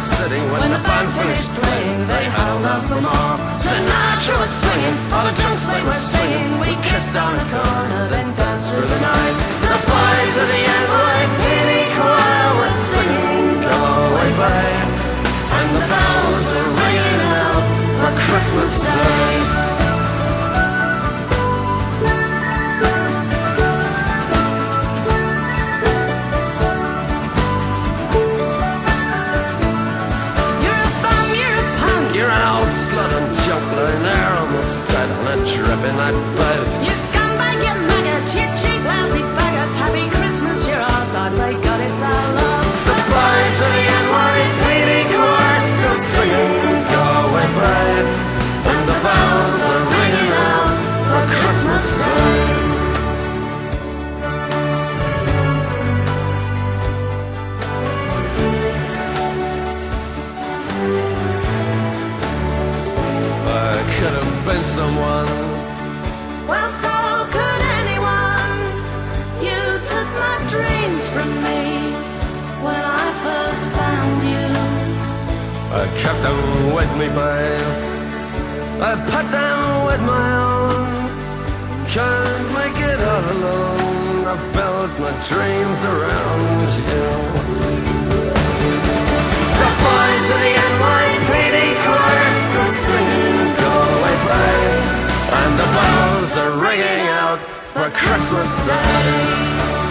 City. When the band finished playing, they held out for more. Sinatra was swinging, all the drunks they were singing. We kissed on a corner, then danced through the night. The boys of the NYPD choir were singing, Go Away Babe, and the bells were ringing out for Christmas Day. In that bed. You scumbag, you maggot, you cheap, lousy faggot. Happy Christmas, you're ours, I pray God it's our love. The boys of the NYPD choir still singing Go Away Babe, and the bells are ringing out for Christmas Day. I could have been someone. Well, so could anyone. You took my dreams from me when I first found you. I kept them with me, babe. I put them with my own. Can't make it all alone. I built my dreams around you. The boys of the NYPD chorus still singing Go Away Babe, and the bells are ringing out for Christmas Day.